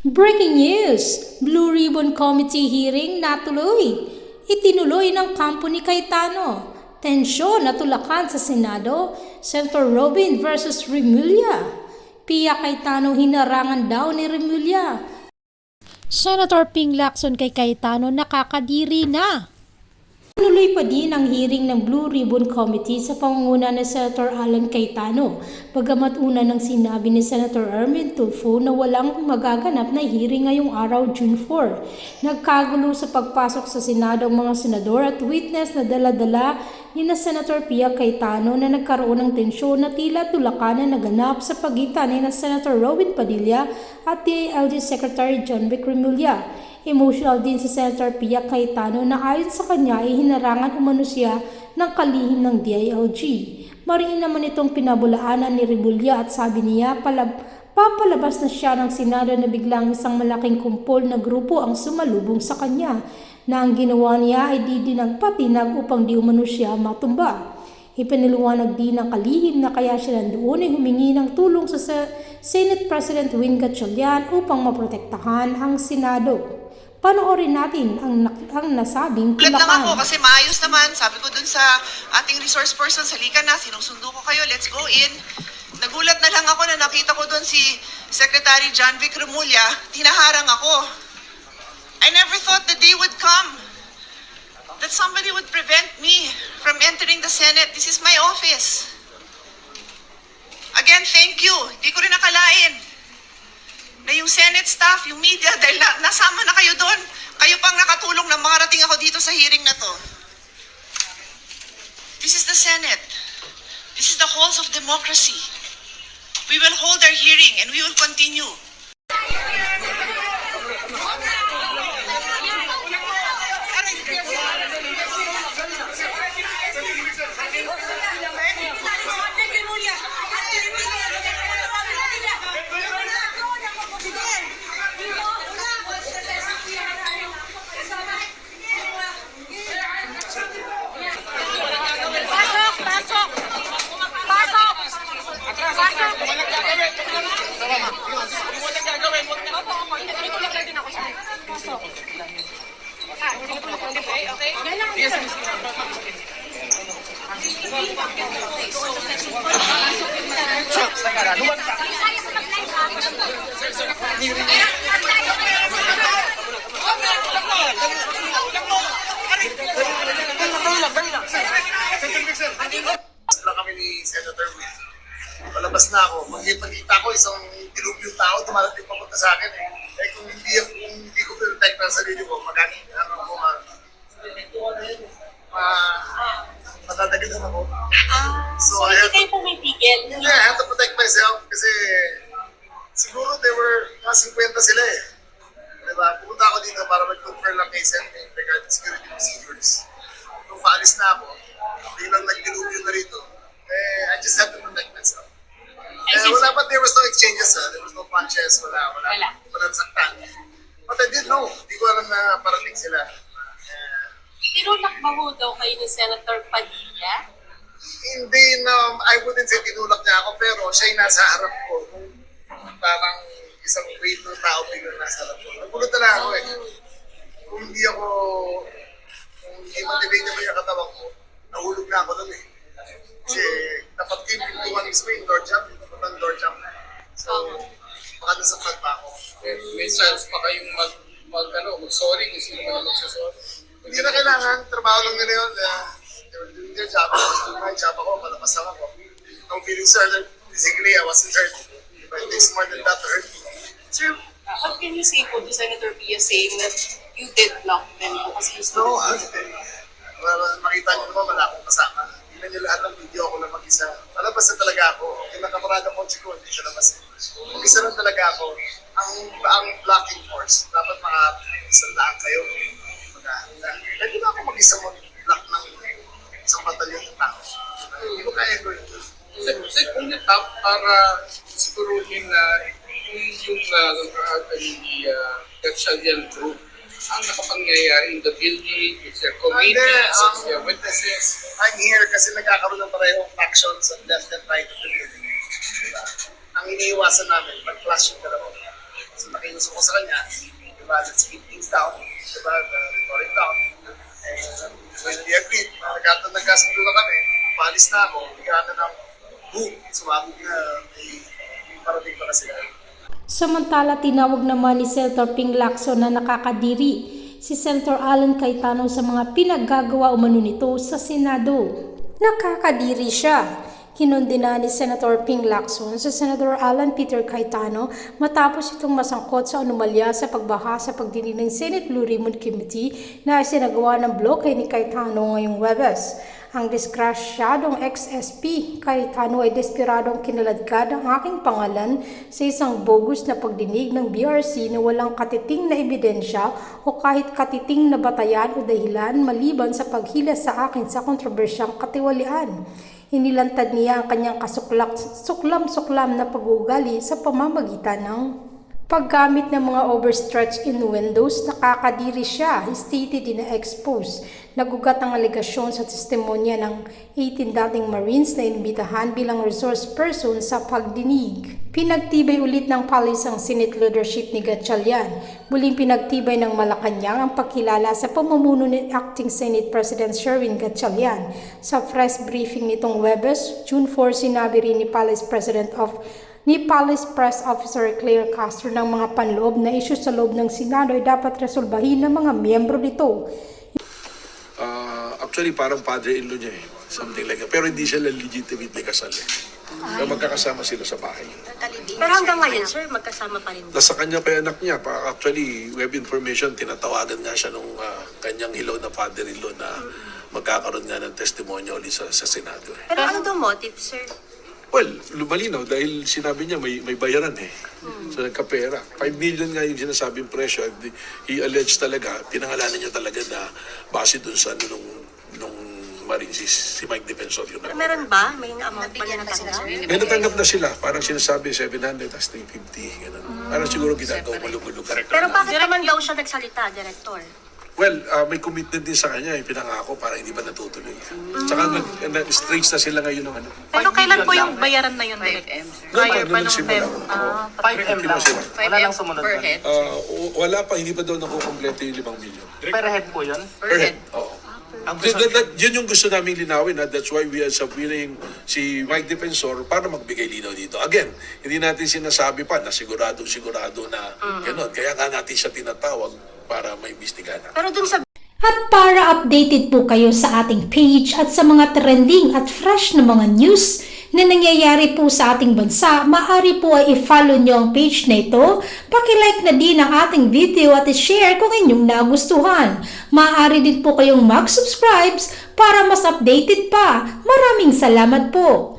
Breaking news! Blue Ribbon Committee hearing natuloy. Itinuloy ng kampo ni Cayetano. Tensyon na tulakan sa Senado. Senator Robin versus Remulla. Pia Cayetano hinarangan daw ni Remulla. Senator Ping Lacson kay Cayetano nakakadiri na. Tuloy pa din ang hearing ng Blue Ribbon Committee sa pangunguna ni Senator Alan Cayetano. Bagamat una nang sinabi ni Senator Erwin Tulfo na walang magaganap na hearing ngayong araw, June 4. Nagkagulo sa pagpasok sa Senado ang mga senador at witness na dala-dala ni na Senator Pia Cayetano na nagkaroon ng tensyon na tila tulakan na naganap sa pagitan ni na Senator Robin Padilla at DILG Secretary John Vic Remulla. Emotional din si Senator Pia Cayetano na ayon sa kanya ay hinarangan umano siya ng kalihim ng DILG. Mariin naman itong pinabulaanan ni Remulla at sabi niya papalabas na siya ng Senado na biglang isang malaking kumpol na grupo ang sumalubong sa kanya na ang ginawa niya ay didinagpatinag upang di umano siya matumba. Ipinaliwanag din ng kalihim na kaya siya nandoon ay humingi ng tulong sa Senate President Win Gatchalian upang maprotektahan ang Senado. Panoorin natin ang nasabing tulakan. Ulit lang ako kasi maayos naman. Sabi ko dun sa ating resource person, halika na, sinusundo ko kayo, let's go in. Nagulat na lang ako na nakita ko dun si Secretary John Vic Remulla, tinaharang ako. I never thought the day would come that somebody would prevent me from entering the Senate. This is my office. Again, thank you. Hindi ko rin nakalain na yung Senate staff, yung media, dahil nasama na kayo doon. Kayo pang nakatulong na makarating ako dito sa hearing na to. This is the Senate. This is the halls of democracy. We will hold our hearing and we will continue. Kami ni Senator Will. Palabas na ako. Magkita ko isang dilubyong tao dumarating papunta sa akin eh. Eh kung hindi ko protect ang sarili ko, matatagilan ako. So hindi kayo pumipigil? Yeah, I have to protect myself kasi siguro they were mga 50 sila eh. Diba? Pumunta ako dito para mag-confer lang kay Sen regarding security procedures. Nung paalis na ako, bilang nagdilubyo na rito, I just have to protect myself. Wala pa, there was no exchanges, there was no punches, wala saktan. But I did know, hindi ko alam na parating sila. Tinulak ba ho daw kayo ni Senator Padilla? Hindi na, I wouldn't say tinulak niya ako, pero siya'y nasa harap ko. Parang isang wave ng tao biglang nasa harap ko. Nagulot na lang ako eh. Kung hindi motivate naman yung katawan ko, nahulog na ako doon eh. Kasi dapat yung pintuan mismo yung door jump, yung door jump. So, baka nasaktan pa ako. May chance pa kayong mag-sorry kung sino ka magsasorry. Hindi na kailangan, trabaho lang nila yun. They were doing their job, I was doing my job ako, malapas lang ako. Ang feeling certain, physically, I wasn't hurt. But it takes more than that to hurt me. Sir, what can you say po to Senator Pia saying that you did block them po kasi you No, makita niyo naman, wala akong kasama. Tingnan niyo lahat ng video ako lang mag-isa. Malabas na talaga ako. Yung nakaparada ko, Chico, hindi siya labas. Mag-isa lang talaga ako. Ang blocking force, dapat maka-isandaan kayo. Pwede ba ako mag-isa mag-block ng isang batalyon ng tao? Hindi ko kaya ko yun. Kasi kung tap para siguruhin na yung Gatchalian group ang nakapangyayari in the building, with their committees, with their witnesses. I'm here kasi nagkakaroon ng parehong factions on left and right of the building. Diba? Ang iniiwasan namin, mag-clash yung dalawa. So uso ko sa kanya, diba, let's keep things down, diba, rhetoric down. And when we agreed, nagkasundo na kami, paalis na ako, bigyan na ng boom, sumabog na may parating pa na sila. Samantala, tinawag naman ni Senator Ping Lacson na nakakadiri si Senator Alan Cayetano sa mga pinaggagawa umano nito sa Senado. Nakakadiri siya. Kinundina ni Senator Ping Lacson sa Senator Alan Peter Cayetano matapos itong masangkot sa anomalya sa pagbaha sa pagdinig ng Senate Blue Ribbon Committee na isinagawa ng bloke ni Cayetano ngayong Huwebes. Ang disgrasyadong ex-SP Cayetano ay desperadong kinaladkad ang aking pangalan sa isang bogus na pagdinig ng BRC na walang katiting na ebidensya o kahit katiting na batayan o dahilan maliban sa paghila sa akin sa kontrobersyang katiwalian. Inilantad niya ang kanyang suklam-suklam na pag-uugali sa pamamagitan ng paggamit ng mga overstretched innuendos. Nakakadiri siya, stated in expose. Nagugat ang alegasyon sa testimonya ng 18 dating Marines na inibitahan bilang resource person sa pagdinig. Pinagtibay ulit ng palisang Senate leadership ni Gatchalian. Muling pinagtibay ng Malacanang ang pagkilala sa pamumuno ni Acting Senate President Sherwin Gatchalian. Sa press briefing nitong Huwebes, June 4, sinabi rin ni Palace Press Officer Claire Castro ng mga panloob na isyu sa loob ng Senado ay dapat resolbahin ng mga miyembro nito. Actually, parang father-in-law niya eh. Something like that. Pero hindi sila legitimately kasal eh. Pero magkakasama sila sa bahay. Pero hanggang ngayon, sir, magkasama pa rin. Nasa kanya pa yung anak niya. Actually, we have information, tinatawagan nga siya nung kanyang hilaw na father-in-law na magkakaroon nga ng testimonial sa Senado eh. Pero ano daw motive, sir? Well, lumalinaw dahil sinabi niya may bayaran eh. So nagkapera. 5 million nga yung sinasabing presyo. He alleged talaga, pinangalanan niya talaga na base dun sa nung Marines si Mike Defensor. Yun Pero meron ba? May amount pa na natanggap? may natanggap na sila. Parang sinasabi 700 as 350. Ganun. Parang siguro ginagawa malugulog. Pero bakit naman daw siya nagsalita, Director? Well, may commitment din sa kanya, pinangako para hindi ba natutuloy. Tsaka nag-strange na sila ngayon ng ano. Pero kailan po yung bayaran na yun? 5M, sir. Noon pa nagsimula. 5M lang. Wala lang sumunod per doon. head. Wala pa, hindi pa daw nakukompleto yung 5 million. Per head po yun? Per head. Oo. Yun yung gusto namin linawin. That's why we are subpoenaing si Mike Defensor para magbigay linaw dito. Again, hindi natin sinasabi pa na sigurado na gano'n. Kaya nga natin siya tinatawag para maimbestigahan. Pero dun sa At para updated po kayo sa ating page at sa mga trending at fresh na mga news na nangyayari po sa ating bansa, maaari po ay i-follow nyo ang page na ito. Paki-like na din ang ating video at i-share kung inyong nagustuhan. Maaari din po kayong mag-subscribe para mas updated pa. Maraming salamat po!